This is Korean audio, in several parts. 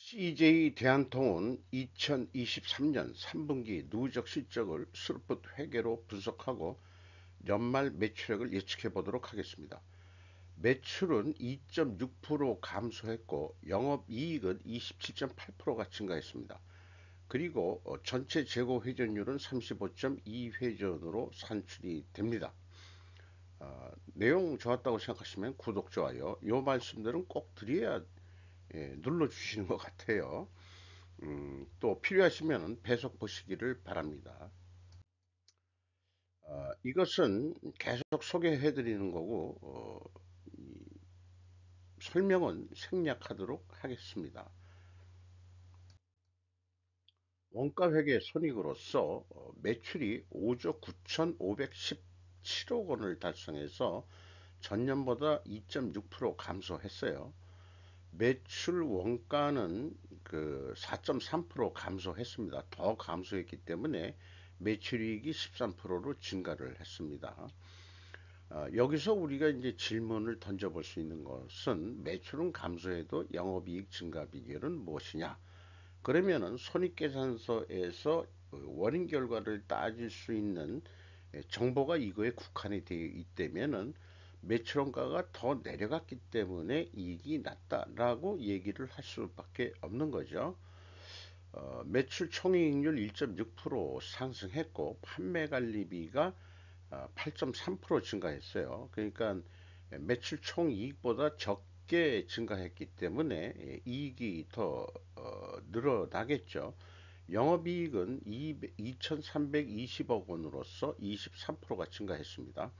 CJ 대한통운 2023년 3분기 누적 실적을 스룹풋 회계로 분석하고 연말 매출액을 예측해 보도록 하겠습니다. 매출은 2.6% 감소했고 영업이익은 27.8%가 증가했습니다. 그리고 전체 재고 회전율은 35.2회전으로 산출이 됩니다. 내용 좋았다고 생각하시면 구독, 좋아요 요 말씀들은 꼭 드려야 눌러주시는 것 같아요. 또 필요하시면 배속 보시기를 바랍니다. 이것은 계속 소개해 드리는 거고 설명은 생략하도록 하겠습니다. 원가회계 손익으로서 매출이 5조 9,517억 원을 달성해서 전년보다 2.6% 감소했어요. 매출 원가는 그 4.3% 감소했습니다. 더 감소했기 때문에 매출이익이 13%로 증가를 했습니다. 여기서 우리가 이제 질문을 던져볼 수 있는 것은 매출은 감소해도 영업이익 증가 비결은 무엇이냐? 그러면은 손익계산서에서 원인 결과를 따질 수 있는 정보가 이거에 국한이 되어 있다면은 매출원가가 더 내려갔기 때문에 이익이 낮다라고 얘기를 할 수밖에 없는 거죠. 매출 총이익률 1.6% 상승했고 판매관리비가 8.3% 증가했어요. 그러니까 매출 총이익보다 적게 증가했기 때문에 이익이 더 늘어나겠죠. 영업이익은 2,320억 원으로서 23%가 증가했습니다.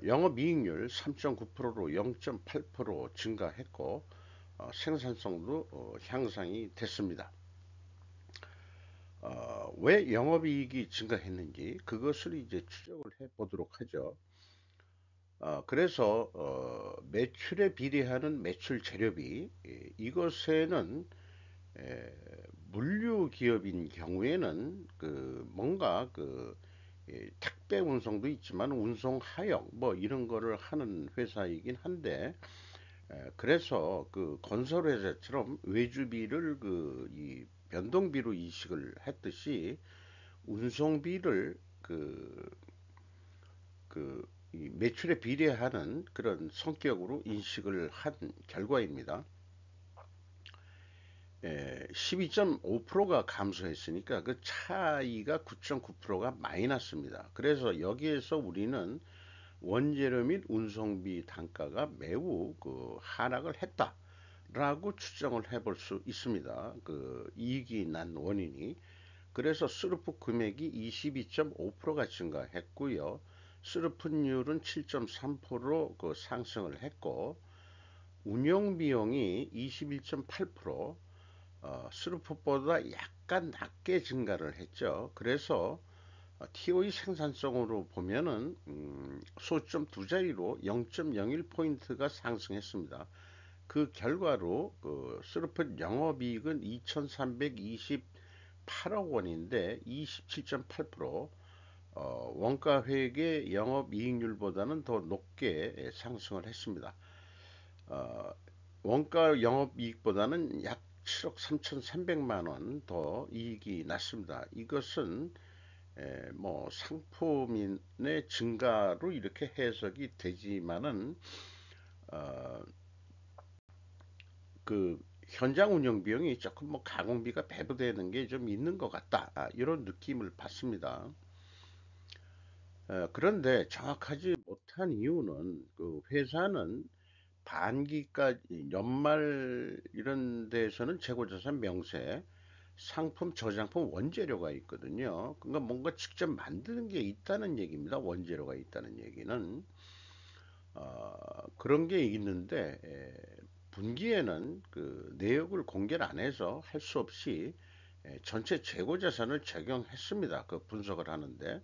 영업이익률 3.9%로 0.8% 증가했고 생산성도 향상이 됐습니다. 왜 영업이익이 증가했는지 그것을 이제 추적을 해 보도록 하죠. 그래서 매출에 비례하는 매출 재료비 이것에는 물류 기업인 경우에는 그 뭔가 그 택배 운송도 있지만 운송 하역 뭐 이런 거를 하는 회사이긴 한데 그래서 그 건설회사처럼 외주비를 그 이 변동비로 인식을 했듯이 운송비를 이 매출에 비례하는 그런 성격으로 인식을 한 결과입니다. 12.5%가 감소했으니까 그 차이가 9.9%가 마이너스입니다. 그래서 여기에서 우리는 원재료 및 운송비 단가가 매우 그 하락을 했다라고 추정을 해볼 수 있습니다. 그 이익이 난 원인이. 그래서 스루프 금액이 22.5%가 증가했고요. 스루프율은 7.3%그 상승을 했고 운영 비용이 21.8% 스루프보다 약간 낮게 증가를 했죠. 그래서 TOE 생산성으로 보면은 소점 두 자리로 0.01포인트가 상승했습니다. 그 결과로 그 스루프 영업이익은 2,328억 원인데 27.8% 원가회계 영업이익률보다는 더 높게 상승을 했습니다. 어, 원가 영업이익보다는 약 7억 3,300만 원 더 이익이 났습니다. 이것은 뭐 상품의 증가로 이렇게 해석이 되지만은 어, 그 현장 운영 비용이 조금 뭐 가공비가 배분되는 게 좀 있는 것 같다. 이런 느낌을 받습니다. 그런데 정확하지 못한 이유는 그 회사는 반기까지 연말 이런 데에서는 재고자산 명세, 상품, 저장품, 원재료가 있거든요. 그러니까 뭔가 직접 만드는 게 있다는 얘기입니다. 원재료가 있다는 얘기는 그런 게 있는데 분기에는 그 내역을 공개를 안 해서 할 수 없이 전체 재고자산을 적용했습니다. 그 분석을 하는데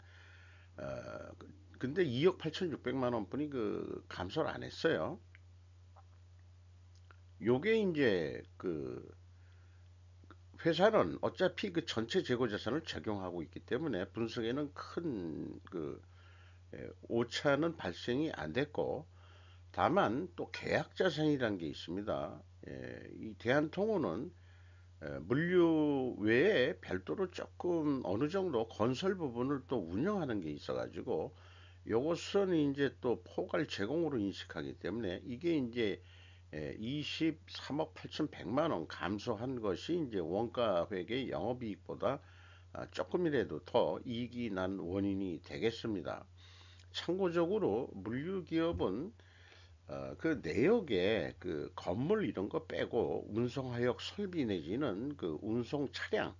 근데 2억 8,600만 원뿐이 그 감소를 안 했어요. 요게 이제 그 회사는 어차피 그 전체 재고자산을 적용하고 있기 때문에 분석에는 큰 그 오차는 발생이 안 됐고 다만 또 계약자산이라는 게 있습니다. 이 대한통운은 물류 외에 별도로 조금 어느 정도 건설 부분을 또 운영하는 게 있어가지고 요것은 이제 또 포괄 제공으로 인식하기 때문에 이게 이제 23억 8,100만 원 감소한 것이 이제 원가 회계 영업이익보다 조금이라도 더 이익이 난 원인이 되겠습니다. 참고적으로 물류기업은 그 내역에 그 건물 이런 거 빼고 운송하역 설비 내지는 그 운송 차량,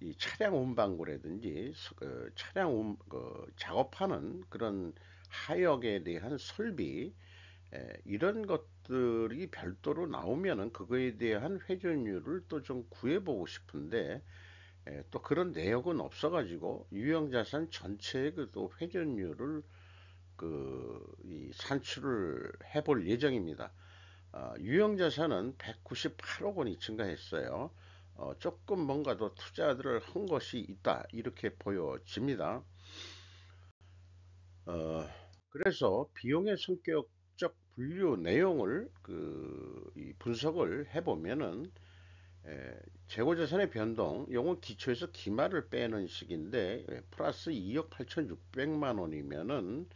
이 차량 운반구라든지 차량 작업하는 그런 하역에 대한 설비 이런 것들이 별도로 나오면은 그거에 대한 회전율을 또 좀 구해보고 싶은데 또 그런 내역은 없어가지고 유형자산 전체의 그또 회전율을 이 산출을 해볼 예정입니다. 유형자산은 198억 원이 증가했어요. 조금 뭔가 더 투자들을 한 것이 있다 이렇게 보여집니다. 그래서 비용의 성격적 분류 내용을 이 분석을 해보면은 재고자산의 변동, 요건 기초에서 기말을 빼는 식인데 플러스 2억 8,600만 원이면은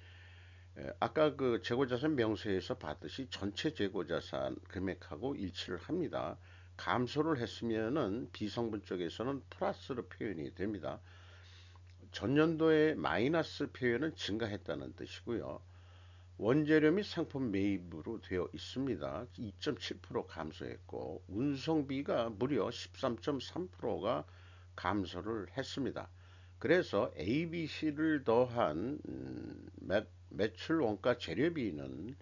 아까 그 재고자산 명세에서 봤듯이 전체 재고자산 금액하고 일치를 합니다. 감소를 했으면은 비성분 쪽에서는 플러스로 표현이 됩니다. 전년도에 마이너스 표현은 증가했다는 뜻이고요. 원재료 및 상품 매입으로 되어 있습니다. 2.7% 감소했고 운송비가 무려 13.3%가 감소를 했습니다. 그래서 ABC를 더한 매출 원가 재료비는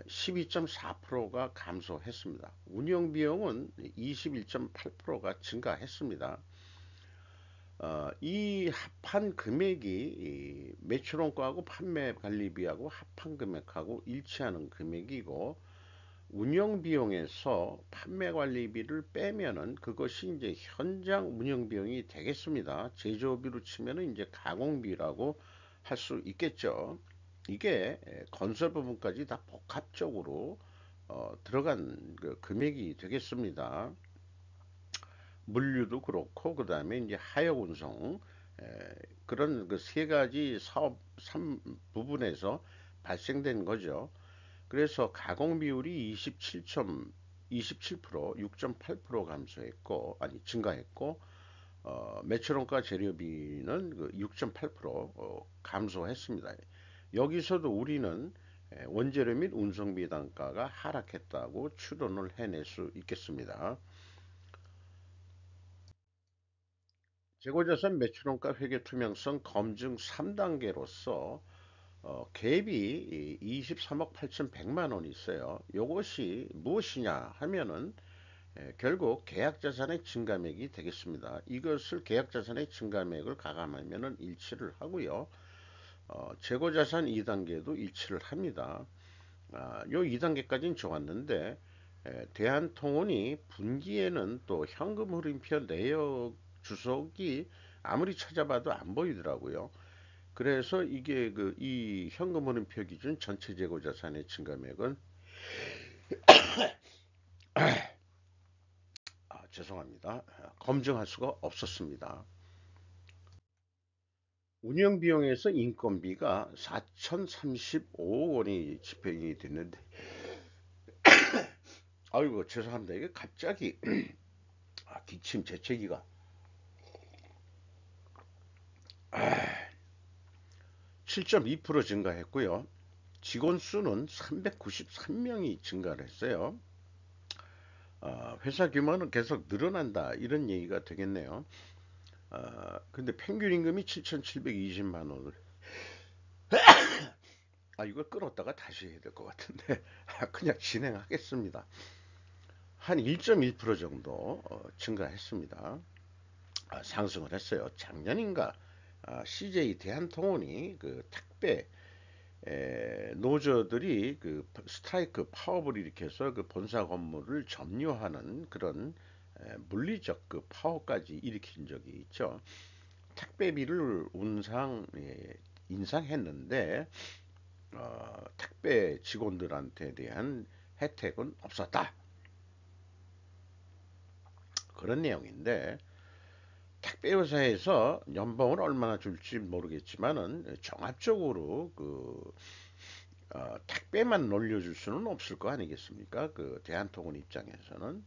12.4%가 감소했습니다. 운영 비용은 21.8%가 증가했습니다. 이 합한 금액이 매출원가하고 판매 관리비하고 합한 금액하고 일치하는 금액이고 운영 비용에서 판매 관리비를 빼면은 그것이 이제 현장 운영 비용이 되겠습니다. 제조비로 치면은 이제 가공비라고 할 수 있겠죠. 이게 건설 부분까지 다 복합적으로 들어간 그 금액이 되겠습니다. 물류도 그렇고 그 다음에 이제 하역 운송 그런 그 세 가지 사업 3부분에서 발생된 거죠. 그래서 가공 비율이 27% 6.8% 감소했고 아니 증가했고 매출원가 재료비는 그 6.8% 감소했습니다. 여기서도 우리는 원재료 및 운송비 단가가 하락했다고 추론을 해낼 수 있겠습니다. 재고자산 매출원가 회계 투명성 검증 3단계로서 갭이 23억 8,100만 원이 있어요. 이것이 무엇이냐 하면은 결국 계약자산의 증가액이 되겠습니다. 이것을 계약자산의 증가액을 가감하면은 일치를 하고요. 재고자산 2단계도 일치를 합니다. 요 2단계까지는 좋았는데 대한통운이 분기에는 또 현금 흐름표 내역 주석이 아무리 찾아봐도 안 보이더라고요. 그래서 이게 이 현금 흐름표 기준 전체 재고 자산의 증감액은 죄송합니다. 검증할 수가 없었습니다. 운영 비용에서 인건비가 4,035억 원이 집행이 됐는데 아이고 죄송합니다. 이게 갑자기 기침 재채기가 7.2% 증가했고요. 직원 수는 393명이 증가를 했어요. 회사 규모는 계속 늘어난다 이런 얘기가 되겠네요. 근데 평균 임금이 7,720만 원을 이걸 끊었다가 다시 해야 될 것 같은데 그냥 진행하겠습니다. 한 1.1% 정도 증가했습니다. 상승을 했어요. 작년인가 CJ 대한통운이 그 택배 노조들이 그 스트라이크 파업을 일으켜서 그 본사 건물을 점유하는 그런 물리적 그 파업까지 일으킨 적이 있죠. 택배비를 인상했는데 택배 직원들한테 대한 혜택은 없었다. 그런 내용인데 택배 회사에서 연봉을 얼마나 줄지 모르겠지만은 종합적으로 택배만 놀려줄 수는 없을 거 아니겠습니까? 그 대한통운 입장에서는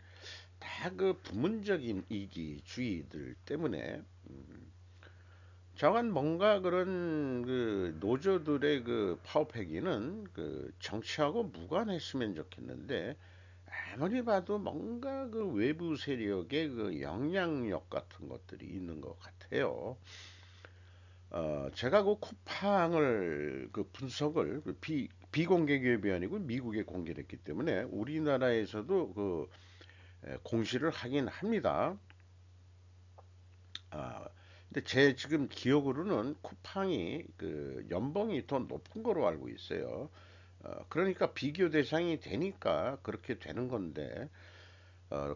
다 그 부문적인 이기주의들 때문에 저건 뭔가 그런 그 노조들의 그 파업회기는 그 정치하고 무관했으면 좋겠는데 아무리 봐도 뭔가 그 외부 세력의 그 영향력 같은 것들이 있는 것 같아요. 제가 그 쿠팡을 그 분석을 그 비공개 기업이 아니고 미국에 공개를 했기 때문에 우리나라에서도 그 공시를 하긴 합니다. 아, 근데 제 지금 기억으로는 쿠팡이 그 연봉이 더 높은 거로 알고 있어요. 그러니까 비교 대상이 되니까 그렇게 되는 건데,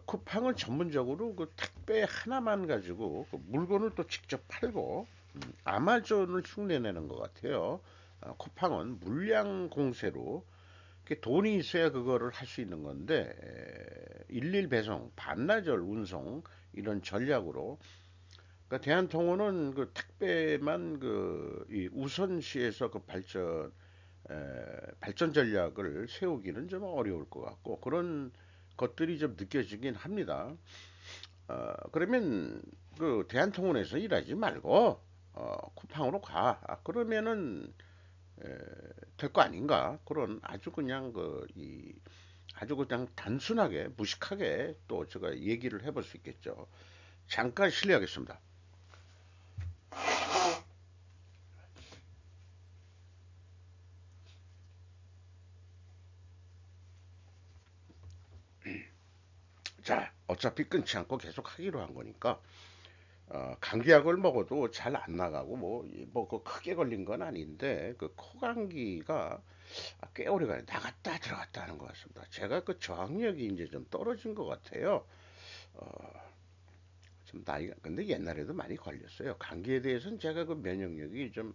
쿠팡은 전문적으로 그 택배 하나만 가지고 그 물건을 또 직접 팔고, 아마존을 흉내내는 것 같아요. 쿠팡은 물량 공세로 돈이 있어야 그거를 할 수 있는 건데, 일일 배송, 반나절 운송, 이런 전략으로 그러니까 대한통운은 그 택배만 이 우선시에서 그 발전 전략을 세우기는 좀 어려울 것 같고 그런 것들이 좀 느껴지긴 합니다. 그러면 그 대한통운에서 일하지 말고 쿠팡으로 가. 그러면은 될 거 아닌가? 그런 아주 그냥 아주 그냥 단순하게 무식하게 또 제가 얘기를 해볼 수 있겠죠. 잠깐 실례하겠습니다. 자, 어차피 끊지 않고 계속 하기로 한 거니까 감기약을 먹어도 잘 안 나가고 그 크게 걸린 건 아닌데 그 코감기가 꽤 오래가요. 나갔다 들어갔다 하는 것 같습니다. 제가 그 저항력이 이제 좀 떨어진 것 같아요. 좀 나이가 근데 옛날에도 많이 걸렸어요. 감기에 대해서는 제가 그 면역력이 좀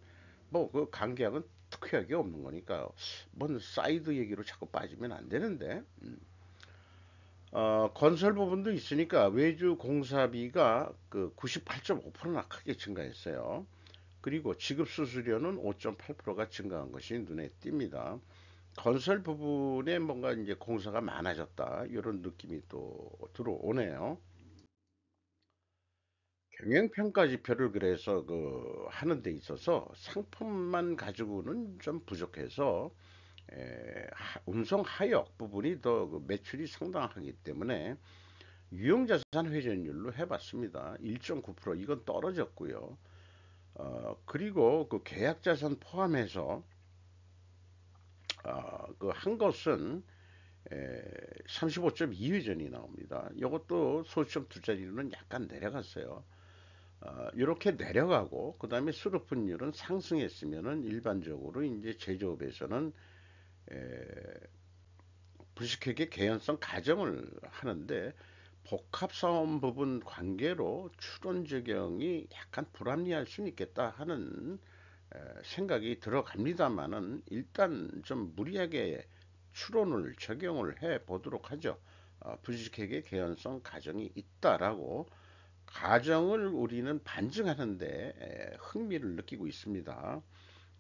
그 감기약은 특효약이 없는 거니까 뭔 사이드 얘기로 자꾸 빠지면 안 되는데 건설 부분도 있으니까 외주 공사비가 그 98.5%나 크게 증가했어요. 그리고 지급 수수료는 5.8%가 증가한 것이 눈에 띕니다. 건설 부분에 뭔가 이제 공사가 많아졌다. 이런 느낌이 또 들어오네요. 경영평가 지표를 그래서 하는 데 있어서 상품만 가지고는 좀 부족해서 운송 하역 부분이 더 매출이 상당하기 때문에 유용자산 회전율로 해봤습니다. 1.9% 이건 떨어졌고요. 그리고 그 계약자산 포함해서 그 한 것은 35.2회전이 나옵니다. 이것도 소수점 두 자리로는 약간 내려갔어요. 이렇게 내려가고 그 다음에 수급분율은 상승했으면은 일반적으로 이제 제조업에서는 불식회계 개연성 가정을 하는데 복합사원 부분 관계로 추론 적용이 약간 불합리할 수는 있겠다 하는 생각이 들어갑니다만은 일단 좀 무리하게 추론을 적용을 해 보도록 하죠. 불식회계 개연성 가정이 있다라고 가정을 우리는 반증하는데 흥미를 느끼고 있습니다.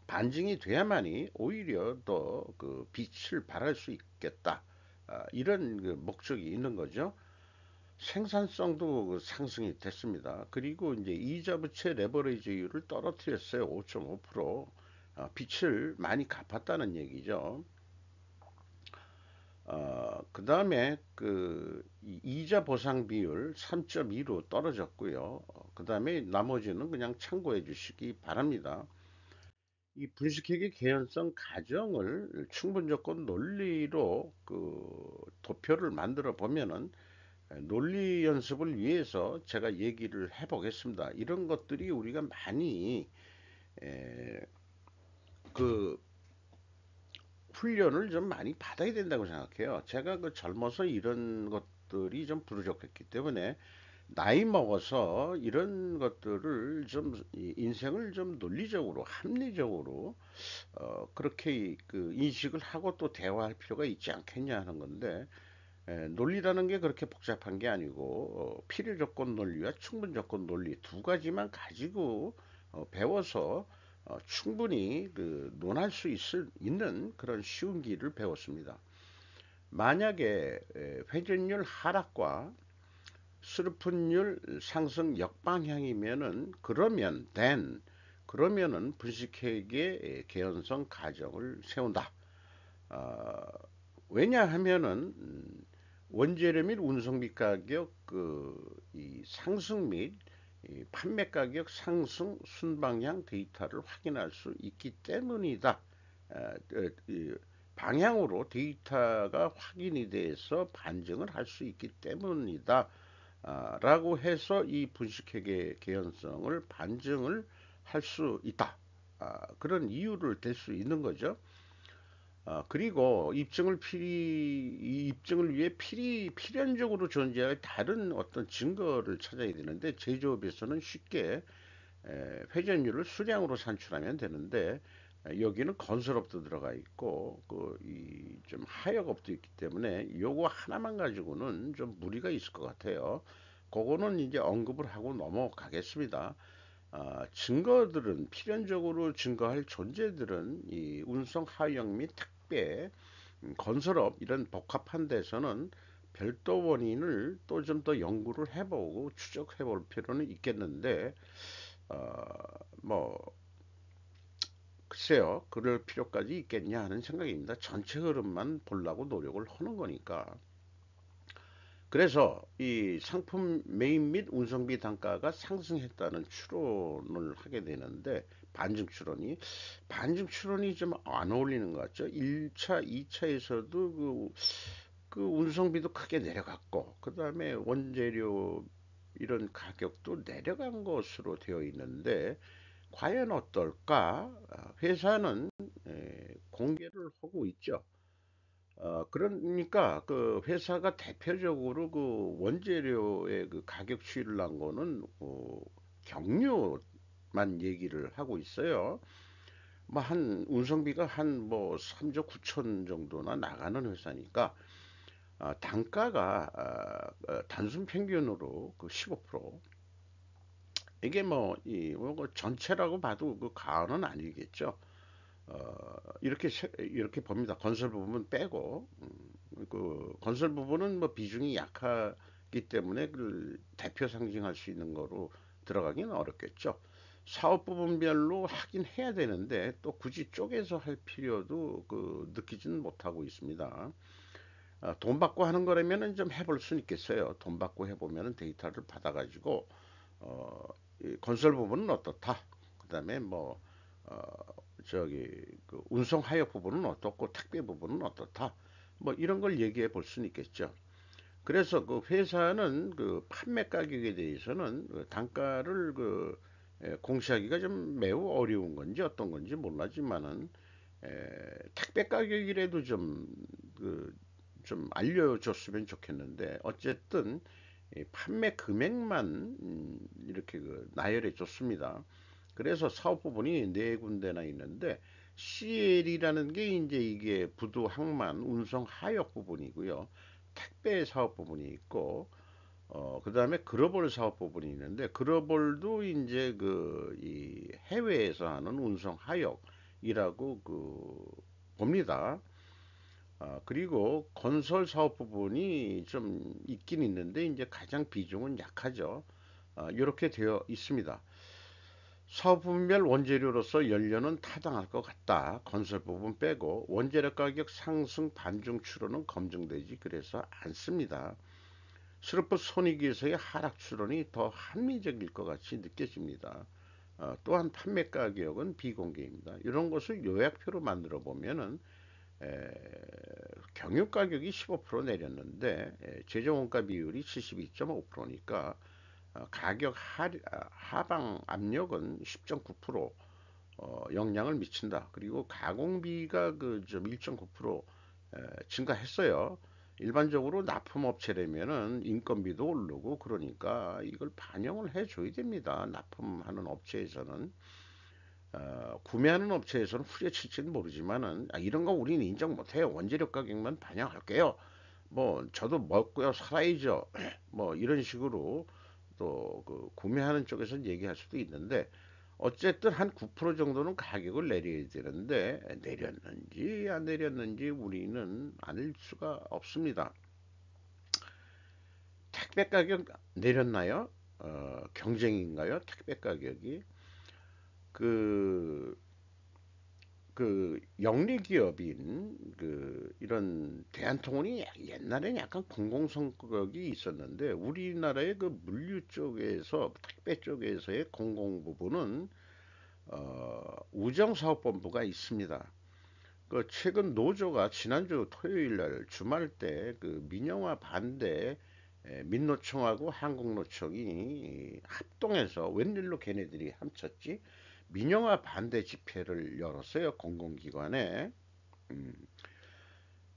반증이 돼야만이 오히려 더 그 빛을 발할 수 있겠다. 이런 그 목적이 있는 거죠. 생산성도 그 상승이 됐습니다. 그리고 이제 이자 부채 레버리지율을 떨어뜨렸어요. 5.5%. 빛을 많이 갚았다는 얘기죠. 그 다음에 이자 보상 비율 3.2로 떨어졌고요. 그 다음에 나머지는 그냥 참고해 주시기 바랍니다. 이 분식회계 개연성 가정을 충분 조건 논리로 도표를 만들어 보면은 논리 연습을 위해서 제가 얘기를 해 보겠습니다. 이런 것들이 우리가 많이 에, 그 훈련을 좀 많이 받아야 된다고 생각해요. 제가 젊어서 이런 것들이 좀 부족했기 때문에 나이 먹어서 이런 것들을 좀 인생을 좀 논리적으로 합리적으로 그렇게 그 인식을 하고 또 대화할 필요가 있지 않겠냐 하는 건데 논리라는 게 그렇게 복잡한 게 아니고 필요 조건 논리와 충분 조건 논리 두 가지만 가지고 배워서 충분히 논할 수 있는 그런 쉬운 길을 배웠습니다. 만약에 회전율 하락과 수르픈율 상승 역방향이면은 그러면은 분식회계 개연성 가정을 세운다. 어, 왜냐하면은 원재료 및 운송비 가격 이 상승 및 이 판매 가격 상승 순방향 데이터를 확인할 수 있기 때문이다. 이 방향으로 데이터가 확인이 돼서 반증을 할 수 있기 때문이다. 라고 해서 이 분식회계 개연성을 반증을 할 수 있다. 그런 이유를 댈 수 있는 거죠. 그리고 이 입증을 위해 필연적으로 존재할 다른 어떤 증거를 찾아야 되는데 제조업에서는 쉽게 회전율을 수량으로 산출하면 되는데 여기는 건설업도 들어가 있고 좀 하역업도 있기 때문에 요거 하나만 가지고는 좀 무리가 있을 것 같아요. 그거는 이제 언급을 하고 넘어가겠습니다. 증거들은 필연적으로 증거할 존재들은 이 운송 하역 및 택배 건설업 이런 복합한 데서는 별도 원인을 또 좀 더 연구를 해보고 추적해 볼 필요는 있겠는데 어, 뭐 글쎄요 그럴 필요까지 있겠냐 하는 생각입니다. 전체 흐름만 보려고 노력을 하는 거니까. 그래서 이 상품 매입 및 운송비 단가가 상승했다는 추론을 하게 되는데 반증 추론이 좀 안 어울리는 것 같죠. 1차, 2차에서도 그 운송비도 크게 내려갔고 그 다음에 원재료 이런 가격도 내려간 것으로 되어 있는데 과연 어떨까? 회사는 공개를 하고 있죠. 그러니까 그 회사가 대표적으로 그 원재료의 그 가격 추이를 난 거는 경유만 얘기를 하고 있어요. 뭐 한 운송비가 한 뭐 3조 9천 정도나 나가는 회사니까 단가가 단순 평균으로 그 15% 이게 뭐 전체라고 봐도 그 과언은 아니겠죠. 이렇게 봅니다. 건설 부분 빼고 그 건설 부분은 뭐 비중이 약하기 때문에 그 대표 상징할 수 있는 거로 들어가기는 어렵겠죠. 사업 부분별로 하긴 해야 되는데 또 굳이 쪼개서 할 필요도 느끼지는 못하고 있습니다. 돈 받고 하는 거라면은 좀 해볼 수는 있겠어요. 돈 받고 해보면은 데이터를 받아가지고 어, 이 건설 부분은 어떻다. 그다음에 어, 그 운송 하역 부분은 어떻고 택배 부분은 어떻다. 뭐 이런 걸 얘기해 볼 수는 있겠죠. 그래서 그 회사는 그 판매 가격에 대해서는 그 단가를 공시하기가 좀 매우 어려운 건지 어떤 건지 몰라지만은 택배 가격이라도 좀 알려줬으면 좋겠는데 어쨌든 판매 금액만 이렇게 나열해 줬습니다. 그래서 사업 부분이 네 군데나 있는데 CL이라는 게 이제 이게 부도 항만 운송 하역 부분이고요. 택배 사업 부분이 있고 그다음에 글로벌 사업 부분이 있는데 글로벌도 이제 이 해외에서 하는 운송 하역이라고 봅니다. 그리고 건설 사업 부분이 좀 있긴 있는데 이제 가장 비중은 약하죠. 이렇게 되어 있습니다. 사업 부분별 원재료로서 연료는 타당할 것 같다. 건설 부분 빼고 원재료 가격 상승 반중 추론은 검증되지 그래서 않습니다. 스루프 손익에서의 하락 추론이 더 합리적일 것 같이 느껴집니다. 또한 판매 가격은 비공개입니다. 이런 것을 요약표로 만들어 보면은 경유 가격이 15% 내렸는데 제조 원가 비율이 72.5%니까 가격 하방 압력은 10.9% 영향을 미친다. 그리고 가공비가 그 좀 1.9% 증가했어요. 일반적으로 납품업체라면은 인건비도 오르고 그러니까 이걸 반영을 해줘야 됩니다. 납품하는 업체에서는. 구매하는 업체에서는 후려칠지는 모르지만은 이런 거 우리는 인정 못해요. 원재료 가격만 반영할게요. 뭐 저도 먹고요 살아야죠. 뭐 이런 식으로 또 그 구매하는 쪽에서 얘기할 수도 있는데 어쨌든 한 9% 정도는 가격을 내려야 되는데 내렸는지 안 내렸는지 우리는 알 수가 없습니다. 택배 가격 내렸나요? 경쟁인가요? 택배 가격이 그 영리 기업인 이런 대한통운이 옛날에는 약간 공공성격이 있었는데 우리나라의 그 물류 쪽에서 택배 쪽에서의 공공 부분은 우정사업본부가 있습니다. 그 최근 노조가 지난주 토요일 날 주말 때 그 민영화 반대 민노총하고 한국노총이 합동해서 웬일로 걔네들이 합쳤지? 민영화 반대 집회를 열었어요. 공공기관에. 음,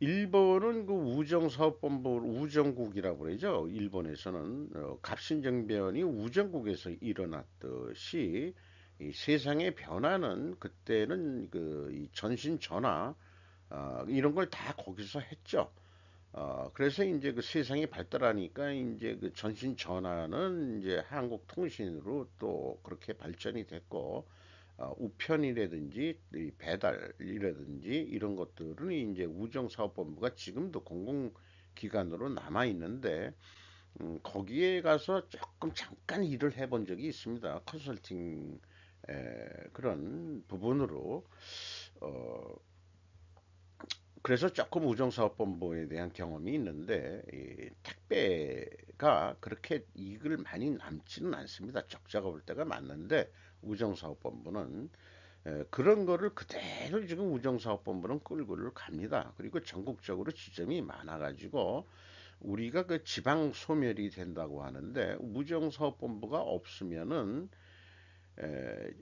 일본은 그 우정사업본부 우정국이라고 그러죠. 일본에서는 갑신정변이 우정국에서 일어났듯이 이 세상의 변화는 그때는 이 전신 전화 이런 걸 다 거기서 했죠. 그래서 이제 그 세상이 발달하니까 이제 그 전신 전화는 이제 한국통신으로 또 그렇게 발전이 됐고 우편이라든지 이 배달이라든지 이런 것들은 이제 우정사업본부가 지금도 공공기관으로 남아 있는데 거기에 가서 조금 잠깐 일을 해본 적이 있습니다. 컨설팅 그런 부분으로 어, 그래서 조금 우정사업본부에 대한 경험이 있는데 이 택배가 그렇게 이익을 많이 남지는 않습니다. 적자가 올 때가 많는데 우정사업본부는 그런 거를 그대로 지금 우정사업본부는 끌고 갑니다. 그리고 전국적으로 지점이 많아가지고 우리가 그 지방 소멸이 된다고 하는데 우정사업본부가 없으면은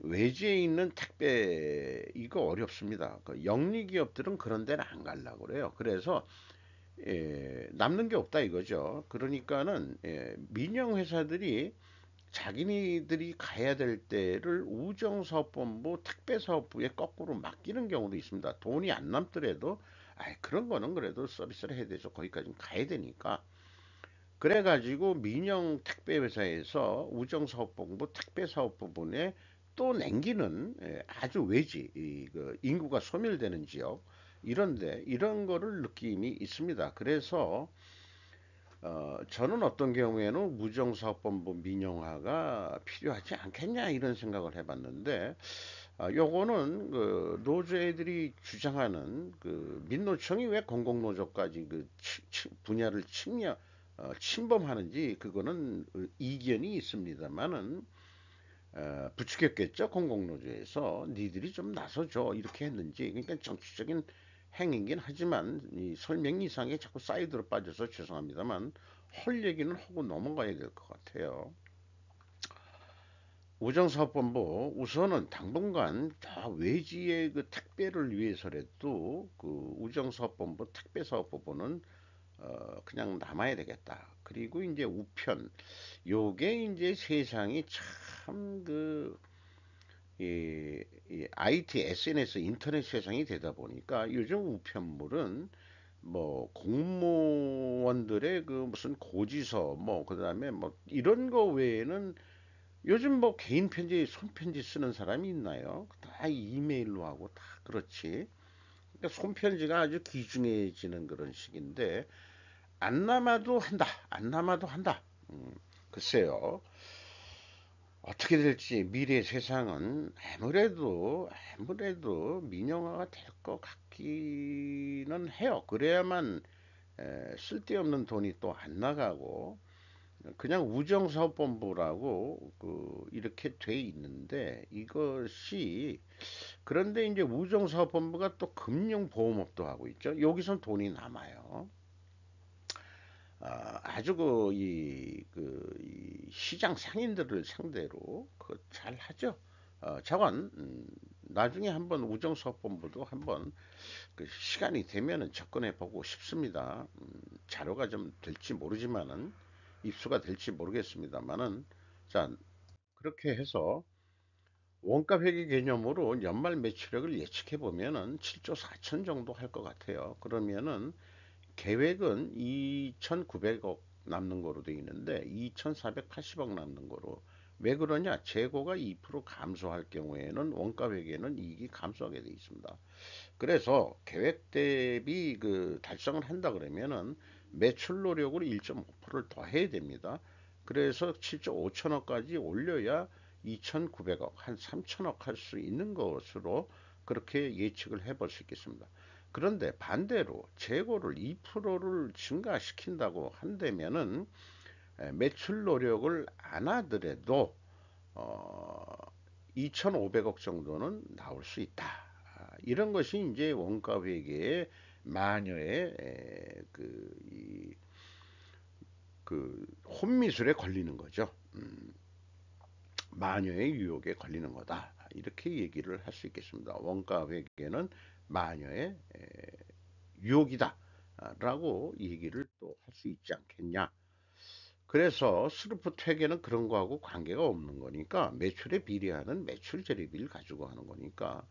외지에 있는 택배 이거 어렵습니다. 그 영리 기업들은 그런 데는 안 가려고 그래요. 그래서 남는 게 없다 이거죠. 그러니까는 민영 회사들이 자기네들이 가야 될 때를 우정사업본부 택배사업부에 거꾸로 맡기는 경우도 있습니다. 돈이 안 남더라도 그런 거는 그래도 서비스를 해야 되죠. 거기까지 가야 되니까. 그래가지고 민영 택배회사에서 우정사업본부 택배사업 부분에 또 남기는 아주 외지 그 인구가 소멸되는 지역 이런데 이런 거를 느낌이 있습니다. 그래서 저는 어떤 경우에는 무정사업본부 민영화가 필요하지 않겠냐 이런 생각을 해봤는데 요거는 그 노조애들이 주장하는 그 민노총이 왜 공공노조까지 분야를 침범하는지 그거는 이견이 있습니다만은 부추겼겠죠. 공공노조에서 니들이 좀 나서줘 이렇게 했는지. 그러니까 정치적인 행위긴 하지만 이 설명 이상에 자꾸 사이드로 빠져서 죄송합니다만 헐 얘기는 하고 넘어가야 될 것 같아요. 우정사업본부 우선은 당분간 다 외지의 그 택배를 위해서라도 그 우정사업본부 택배사업부는 그냥 남아야 되겠다. 그리고 이제 우편 요게 이제 세상이 참 이 IT, SNS, 인터넷 세상이 되다 보니까 요즘 우편물은 뭐 공무원들의 그 무슨 고지서 뭐 그다음에 뭐 이런 거 외에는 요즘 뭐 개인 편지, 손편지 쓰는 사람이 있나요? 다 이메일로 하고 다 그렇지. 그러니까 손편지가 아주 귀중해지는 그런 식인데 안 남아도 한다. 안 남아도 한다. 글쎄요. 어떻게 될지 미래 세상은 아무래도 민영화가 될 것 같기는 해요. 그래야만 쓸데없는 돈이 또 안 나가고 그냥 우정사업본부라고 이렇게 돼 있는데 이것이 그런데 이제 우정사업본부가 또 금융보험업도 하고 있죠. 여기선 돈이 남아요. 아주 이 시장 상인들을 상대로 잘 하죠. 저건 나중에 한번 우정사업본부도 한번 시간이 되면은 접근해 보고 싶습니다. 자료가 좀 될지 모르지만은 입수가 될지 모르겠습니다만은 자 그렇게 해서 원가 회계 개념으로 연말 매출액을 예측해 보면은 7조 4천 정도 할 것 같아요. 그러면은 계획은 2,900억 남는 거로 되어 있는데 2,480억 남는 거로. 왜 그러냐? 재고가 2% 감소할 경우에는 원가 회계는 이익이 감소하게 되어 있습니다. 그래서 계획 대비 그 달성을 한다 그러면은 매출 노력을 1.5%를 더 해야 됩니다. 그래서 7조 5천억까지 올려야 2,900억, 한 3천억 할 수 있는 것으로 그렇게 예측을 해볼 수 있겠습니다. 그런데 반대로 재고를 2%를 증가시킨다고 한다면은 매출 노력을 안 하더라도 어, 2,500억 정도는 나올 수 있다. 이런 것이 이제 원가 회계의 마녀의 그 혼미술에 걸리는 거죠. 마녀의 유혹에 걸리는 거다. 이렇게 얘기를 할 수 있겠습니다. 원가 회계는 마녀의 유혹이다. 라고 얘기를 또 할 수 있지 않겠냐. 그래서 스루프 회계는 그런 거하고 관계가 없는 거니까 매출에 비례하는 매출 재료비를 가지고 하는 거니까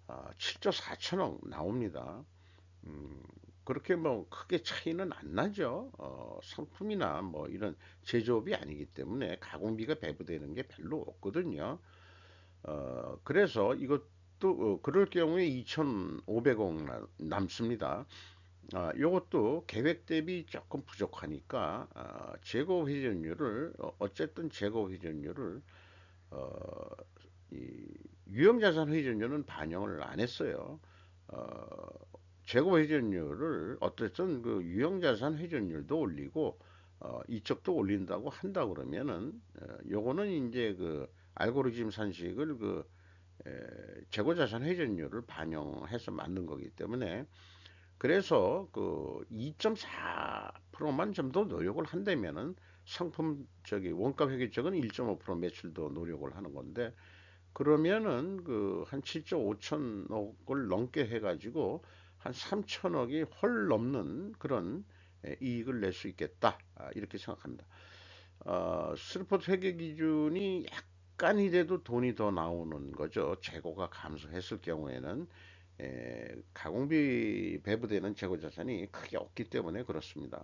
7조 4천억 나옵니다. 음, 그렇게 뭐 크게 차이는 안 나죠. 상품이나 뭐 이런 제조업이 아니기 때문에 가공비가 배분되는 게 별로 없거든요. 그래서 이것도 그럴 경우에 2,500억 남습니다. 요것도 계획 대비 조금 부족하니까 재고 회전율을 어쨌든 재고 회전율을 어, 이 유형자산 회전율은 반영을 안 했어요. 어, 재고 회전율을 어쨌든 그 유형자산 회전율도 올리고 이쪽도 올린다고 한다 그러면은 요거는 이제 그 알고리즘 산식을 그 재고자산 회전율을 반영해서 만든 거기 때문에 그래서 그 2.4%만 좀 더 노력을 한다면은 상품 저기 원가 회계 쪽은 1.5% 매출도 노력을 하는 건데 그러면은 그 한 7조 5천억을 넘게 해가지고 한 3천억이 훨 넘는 그런 이익을 낼 수 있겠다. 이렇게 생각합니다. 스리포트 회계 기준이 약간이라도 돈이 더 나오는 거죠. 재고가 감소했을 경우에는 가공비 배부되는 재고 자산이 크게 없기 때문에 그렇습니다.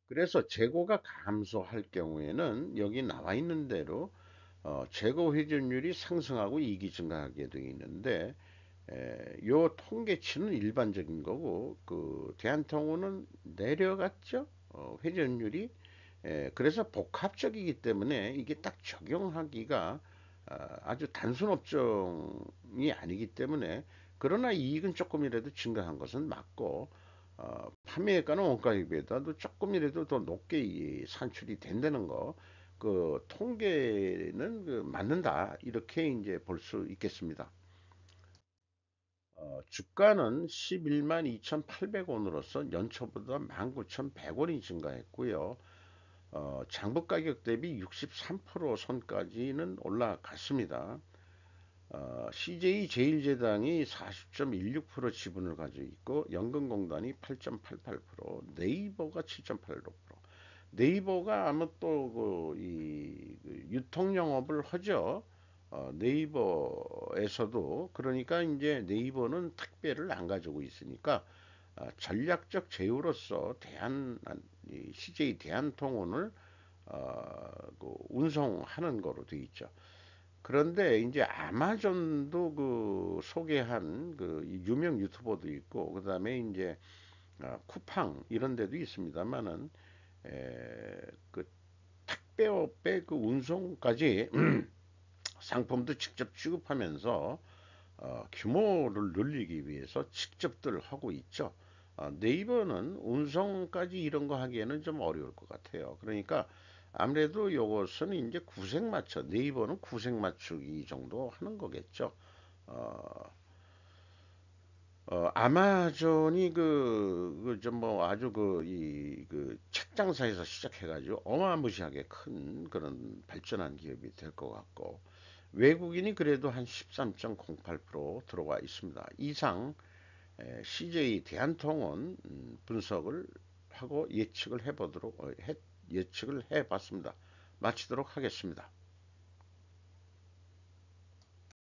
그래서 재고가 감소할 경우에는 여기 나와 있는 대로 재고 회전율이 상승하고 이익이 증가하게 되어 있는데 요 통계치는 일반적인 거고 그 대한통운은 내려갔죠. 회전율이 그래서 복합적이기 때문에 이게 딱 적용하기가 아주 단순 업종이 아니기 때문에 그러나 이익은 조금이라도 증가한 것은 맞고 판매가는 원가에 비해서도 조금이라도 더 높게 산출이 된다는 거, 그 통계는 그 맞는다 이렇게 이제 볼 수 있겠습니다. 주가는 11만 2,800원으로서 연초보다 19,100원이 증가했고요. 장부 가격 대비 63% 선까지는 올라갔습니다. CJ 제일제당이 40.16% 지분을 가지고 있고 연금공단이 8.88%, 네이버가 7.86%. 네이버가 아마 또그 유통 영업을 하죠. 네이버에서도 그러니까 이제 네이버는 택배를 안 가지고 있으니까 전략적 제휴로서 CJ 대한통운을 그 운송하는 거로 돼 있죠. 그런데 이제 아마존도 그 소개한 그 유명 유튜버도 있고 그다음에 이제 쿠팡 이런 데도 있습니다만은 그 택배업의 그 운송까지 상품도 직접 취급하면서 규모를 늘리기 위해서 직접들 하고 있죠. 네이버는 운송까지 이런 거 하기에는 좀 어려울 것 같아요. 그러니까 아무래도 이것은 이제 구색 맞춰 네이버는 구색 맞추기 정도 하는 거겠죠. 어, 아마존이 좀 뭐 아주 그 책 장사에서 시작해가지고 어마무시하게 큰 그런 발전한 기업이 될 것 같고 외국인이 그래도 한 13.08% 들어와 있습니다. 이상 CJ 대한통운 분석을 하고 예측을 해봤습니다. 마치도록 하겠습니다.